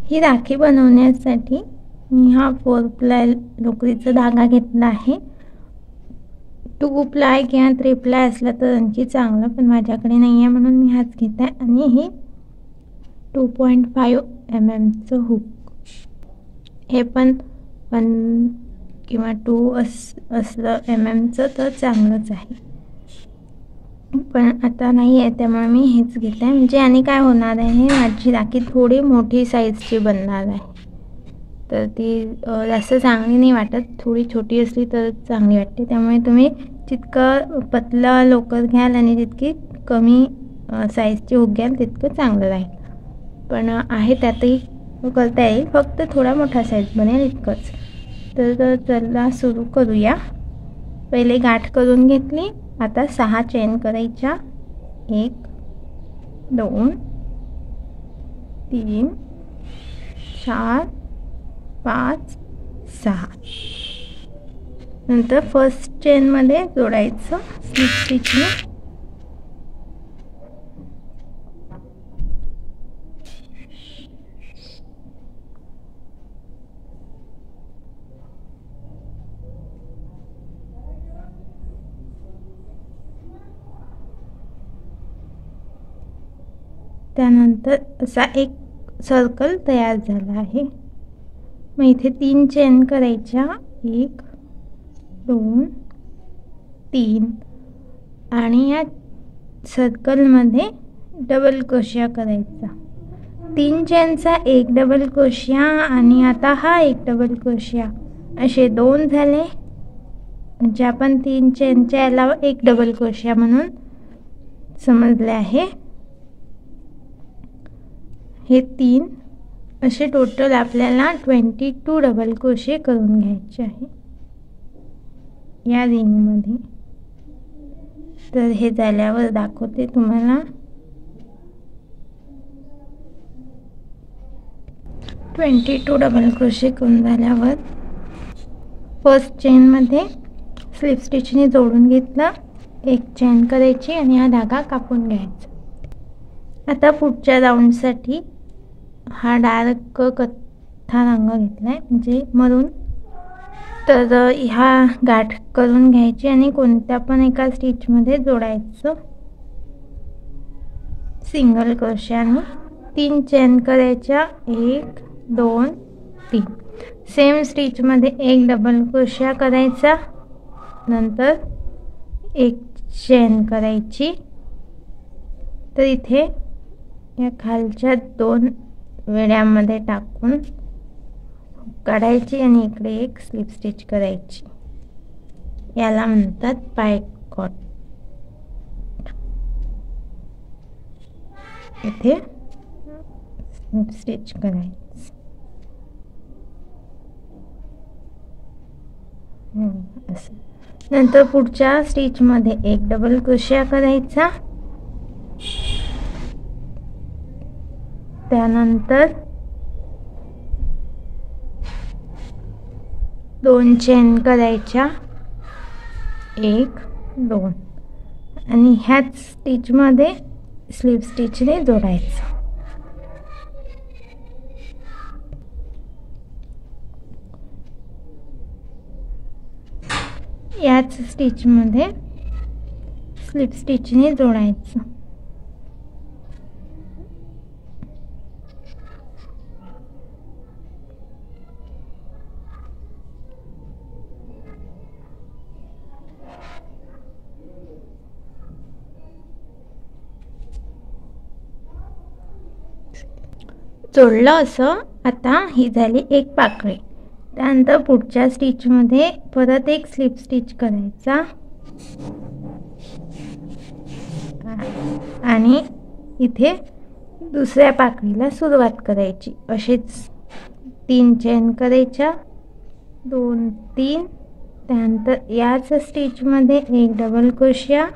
ही राखी बनवण्यासाठी मी हा 4 प्लाय लोकरीचा धागा घेतला आहे. 2 प्लाय किंवा 3 प्लाय असला तर आणखी चांगलं, पण माझ्याकडे नाही आहे म्हणून मी हाच घेत आहे. आणि हे 2.5 mm चं हुक, हे पण 1 किंवा 2 असलं mm चं तर चांगलंच आहे, पण आता नाही आहे त्यामुळे मी हेच घेत आहे. म्हणजे आणि काय होणार आहे, माझी राखी थोडी मोठी साईजची बनणार आहे, तर ती जास्त चांगली नाही वाटत. थोडी छोटी असली तर चांगली वाटते. त्यामुळे तुम्ही जितकं पतलं लोकर घ्याल आणि जितकी कमी साईजची हुक घ्याल तितकं चांगलं राहील. पण आहे त्यातही करता येईल, फक्त थोडा मोठा साईज बनेल इतकंच. तर चला सुरू करूया. पहिले गाठ करून घेतली. आता 6 चेन करायच्या. 1 2 3 4 5 6. नंतर फर्स्ट चेन मध्ये जोडायचं स्लिप स्टिचने. त्यानंतर असा एक सर्कल तयार झाला आहे. मग इथे 3 चेन करायच्या. 1 2 3 आणि या सर्कलमध्ये डबल क्रोशिया करायचा. 3 चेनचा एक डबल क्रोशिया आणि आता हा एक डबल क्रोशिया, असे 2 झाले. म्हणजे आपण 3 चेनच्या याला एक डबल क्रोशिया म्हणून समजले आहे. हे 3 असे टोटल आपल्याला 22 डबल क्रोशे करून घ्यायचे आहे या रिंगमध्ये. तर हे झाल्यावर दाखवते तुम्हाला. 22 डबल क्रोशे करून झाल्यावर फर्स्ट चेनमध्ये स्लिप स्टिचने जोडून घेतलं. एक चेन करायची आणि हा धागा कापून घ्यायचा. आता पुढच्या राऊंडसाठी हा डार्क कथ्था रंग घेतलाय, म्हणजे मरून. तर ह्या गाठ करून घ्यायची आणि कोणत्या पण एका स्टिचमध्ये जोडायचं सिंगल क्रोशियाने. 3 चेन करायच्या. 1 2 3. सेम स्टिचमध्ये एक डबल क्रोशिया करायचा. नंतर एक चेन करायची. तर इथे या खालच्या 2 वेड्यामध्ये टाकून काढायची आणि इकडे एक स्लिप स्टिच करायची. याला म्हणतात पायकॉट. इथे स्लिप स्टिच करायचं. असं. नंतर पुढच्या स्टिचमध्ये एक डबल क्रोशिया करायचा. त्यानंतर 2 चेन करायच्या. 1 2 आणि ह्याच स्टिचमध्ये स्लिप स्टिचने जोडायचं. याच स्टिचमध्ये स्लिप स्टिचने जोडायचं. जोडलं असं. आता ही झाली एक पाकळी. त्यानंतर पुढच्या स्टिचमध्ये परत एक स्लिप स्टिच करायचा आणि इथे दुसऱ्या पाकळीला सुरुवात करायची. असेच 3 चेन करायच्या. 2 3. त्यानंतर याच स्टिचमध्ये एक डबल क्रोशिया.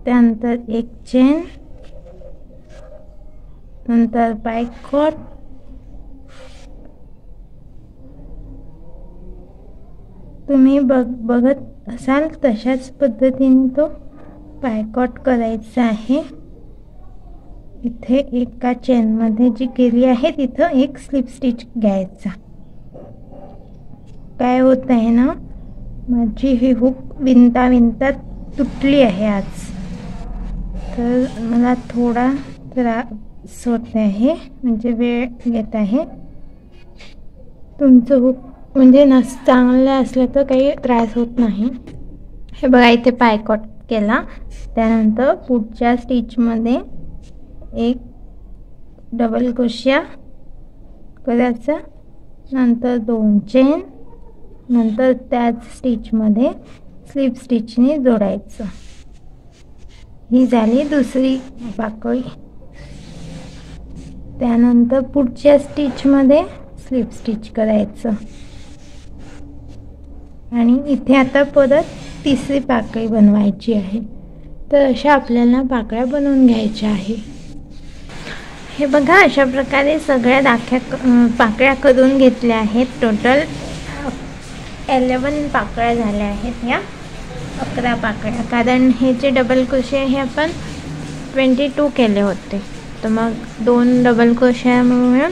त्यानंतर एक चेन. नंतर पायकॉट. तुम्ही बघत असाल तशाच पद्धतीने तो पायकॉट करायचं आहे. इथे एका चेनमध्ये जी केली आहे तिथं एक स्लिप स्टिच घ्यायचा. काय होत आहे ना, माझी ही हुक विणता विणता तुटली आहे आज, तर मला थोडा त्रास होत आहे, म्हणजे वेळ घेत आहे. तुमचं हुक म्हणजे चांगलं असलं तर काही त्रास होत नाही. हे बघा, इथे पायकॉट केला. त्यानंतर पुढच्या स्टिचमध्ये एक डबल क्रोशिया करायचा, नंतर 2 चेन, नंतर त्याच स्टिचमध्ये स्लिप स्टिचने जोडायचं. ही झाली दुसरी पाकळी. त्यानंतर पुढच्या स्टिचमध्ये स्लिप स्टिच करायचं आणि इथे आता परत तिसरी पाकळी बनवायची आहे. तर अशा आपल्याला पाकळ्या बनवून घ्यायच्या आहे. हे बघा, अशा प्रकारे सगळ्या पाकळ्या करून घेतल्या आहेत. टोटल 11 पाकळ्या झाल्या आहेत. या 11 पाकळ्या, कारण हे जे डबल क्रोशिया हे आपण 22 केले होते, तर मग 2 डबल क्रोशिया मिळून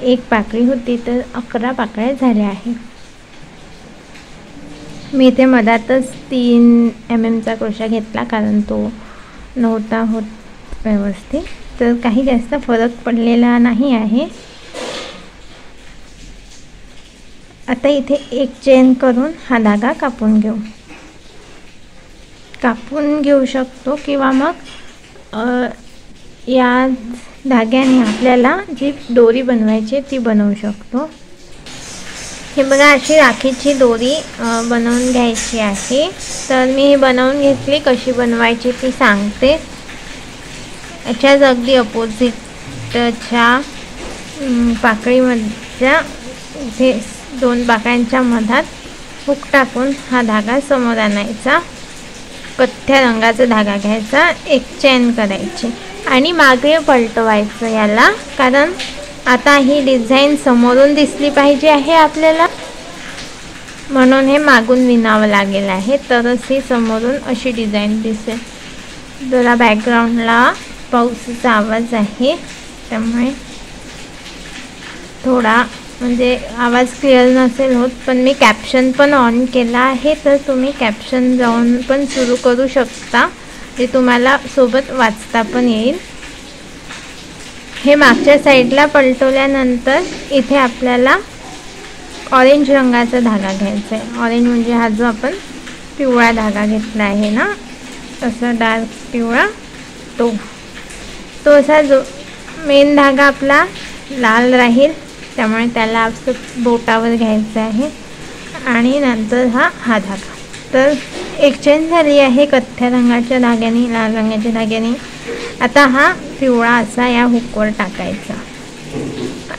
1 पाकळी होती, तर 11 पाकळ्या झाल्या आहेत. मी इथे मधातच 3 mm चा क्रोशा घेतला, कारण तो नव्हता होत व्यवस्थित, तर काही जास्त फरक पडलेला नाही आहे. आता इथे एक चेन करून हा धागा कापून घेऊ शकतो, किंवा मग या धाग्याने आपल्याला जी दोरी बनवायची ती बनवू शकतो. हे बघा, अशी राखीची दोरी बनवून घ्यायची आहे. तर मी ही बनवून घेतली. कशी बनवायची ती सांगते. याच्याच अगदी अपोजिटच्या पाकळीमधल्या इथे 2 पाकळ्यांच्या मधात हुक टाकून हा धागा समोर आणायचा. कथ्या रंगाचा धागा घ्यायचा, एक चेन करायची आणि मागे पलटवायचं याला, कारण आता ही डिझाईन समोरून दिसली पाहिजे आहे आपल्याला, म्हणून हे मागून विणावं लागेल आहे, तरच ही समोरून अशी डिझाईन दिसेल. जरा बॅकग्राऊंडला पावसाचा आवाज आहे, त्यामुळे थोडा म्हणजे आवाज क्लिअर नसेल होत, पण मी कॅप्शन पण ऑन केला आहे, तर तुम्ही कॅप्शन जाऊन पण सुरू करू शकता, जे तुम्हाला सोबत वाचता पण येईल. हे मागच्या साईडला पलटवल्यानंतर इथे आपल्याला ऑरेंज रंगाचा धागा घ्यायचा आहे. ऑरेंज म्हणजे हा जो आपण पिवळा धागा घेतला आहे ना, असा डार्क पिवळा, तो असा जो मेन धागा आपला लाल राहील, त्यामुळे त्याला असं बोटावर घ्यायचं आहे आणि नंतर हा धागा. तर एक चेन झाली आहे कथ्या रंगाच्या धाग्याने, लाल रंगाच्या धाग्याने. आता हा पिवळा असा या हुकवर टाकायचा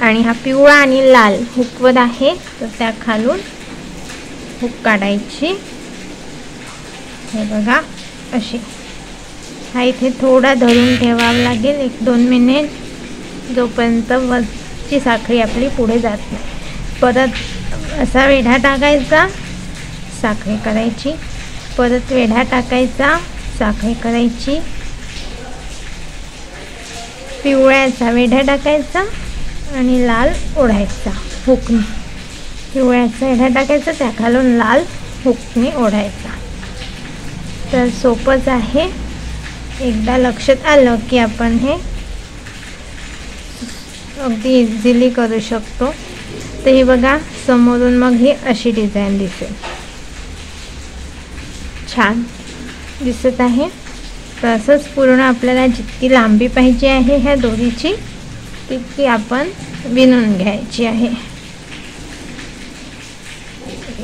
आणि हा पिवळा आणि लाल हुकवर आहे, तर त्या खालून हुक काढायची. हे बघा अशी. हा इथे थोडा धरून ठेवावा लागेल 1-2 मिनिट, जोपर्यंत वरची साखळी आपली पुढे जात नाही. परत असा वेढा टाकायचा, साखळी करायची, परत वेढा टाकायचा, साखळी करायची, पिवळ्याचा वेढा टाकायचा आणि लाल ओढायचा हुकने. पिवळ्याचा वेढा टाकायचा, त्या खालून लाल हुकने ओढायचा. तर सोपंच आहे. एकदा लक्षात आलं की आपण हे अगदी इझिली करू शकतो. तर हे बघा, समोरून मग ही अशी डिझाईन दिसेल. छान दिसत आहे. तसंच पूर्ण आपल्याला जितकी लांबी पाहिजे आहे ह्या दोरीची, तितकी आपण विणून घ्यायची आहे.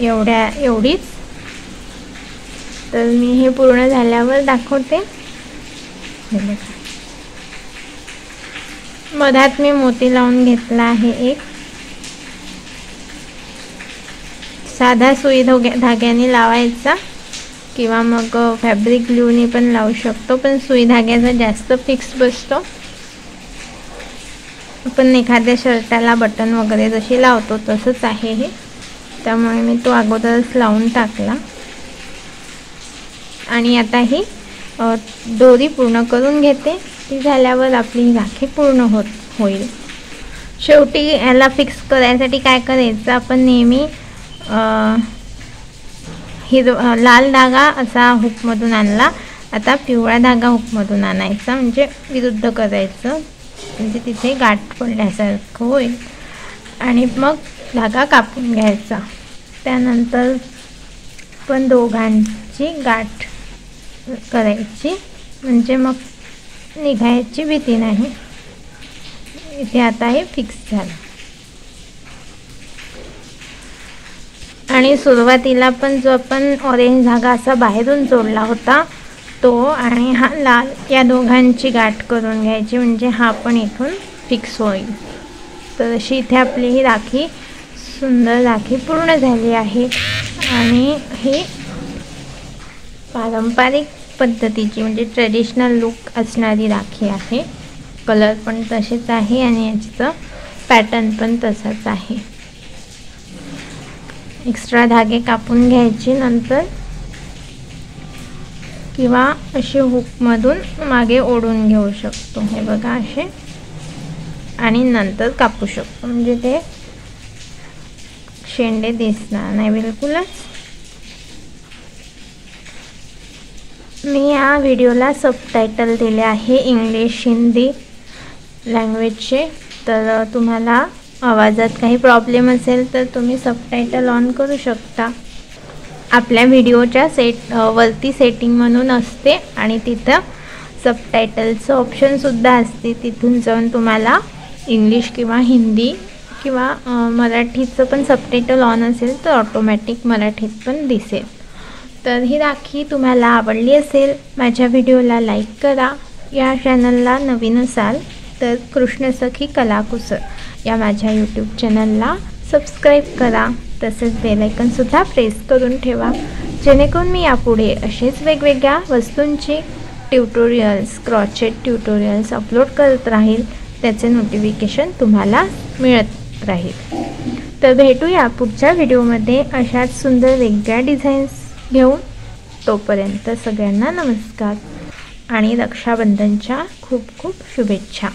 एवढीच. तर मी हे पूर्ण झाल्यावर दाखवते. हे बघा, मधात मी मोती लावून घेतला आहे एक. साधा सुई धाग्याने लावायचा, किंवा मग फॅब्रिक ग्लूने पण लावू शकतो, पण सुई धाग्याचा जास्त फिक्स बसतो. आपण एखाद्या शर्टाला बटन वगैरे जशी लावतो तसंच आहे हे, त्यामुळे मी तो अगोदरच लावून टाकला. आणि आता ही दोरी पूर्ण करून घेते. ती झाल्यावर आपली राखी पूर्ण होईल. शेवटी याला फिक्स करायसाठी काय करायचं, आपण नेहमी लाल धागा असा हुकमधून आणला, आता पिवळा धागा हुकमधून आणायचा, म्हणजे विरुद्ध करायचं, म्हणजे तिथे गाठ पडल्यासारखं होईल. आणि मग धागा कापून घ्यायचा. त्यानंतर पण दोघांची गाठ करायची, म्हणजे मग निघायची भीती नाही. इथे आता हे फिक्स झालं. आणि सुरुवातीला पण जो आपण ऑरेंज धागा असा बाहेरून जोडला होता तो आणि हा लाल, या दोघांची गाठ करून घ्यायची, म्हणजे हा पण इथून फिक्स होईल. तर अशी इथे आपली ही राखी, सुंदर राखी पूर्ण झाली आहे. आणि ही पारंपरिक पद्धतीची म्हणजे ट्रेडिशनल लुक असणारी राखी आहे. कलर पण तसेच आहे आणि याचं पॅटर्न पण तसाच आहे. एक्स्ट्रा धागे कापून घ्यायचे नंतर, किंवा असे हुकमधून मागे ओढून घेऊ शकतो. हे बघा असे, आणि नंतर कापू शकतो, म्हणजे ते शेंडे दिसणार नाही बिलकुलच. मी या व्हिडिओला सबटायटल दिले आहे इंग्लिश हिंदी लँग्वेजचे. तर तुम्हाला आवाजात काही प्रॉब्लेम असेल तर तुम्ही सबटायटल ऑन करू शकता. आपल्या व्हिडिओच्या वरती सेटिंग म्हणून असते आणि तिथं सबटायटलचं ऑप्शनसुद्धा असते. तिथून जाऊन तुम्हाला इंग्लिश किंवा हिंदी किंवा मराठीचं पण सबटायटल ऑन असेल तर ऑटोमॅटिक मराठीत पण दिसेल. तर ही राखी तुम्हाला आवडली असेल, माझ्या व्हिडिओला लाईक करा. या चॅनलला नवीन असाल तर कृष्णसखी कलाकुसर या माझ्या यूट्यूब चॅनलला सबस्क्राईब करा. तसेच बेल आयकॉनसुद्धा प्रेस करून ठेवा, जेणेकरून मी यापुढे असेच वेगवेगळ्या वस्तूंची ट्युटोरियल्स, क्रॉचेट ट्युटोरियल्स अपलोड करत राहील. त्याचे नोटिफिकेशन तुम्हाला मिळत राहील. तर भेटूया पुढच्या व्हिडिओमध्ये अशाच सुंदर वेगळ्या डिझाईन्स घेऊन. तोपर्यंत सगळ्यांना नमस्कार आणि रक्षाबंधनच्या खूप खूप शुभेच्छा.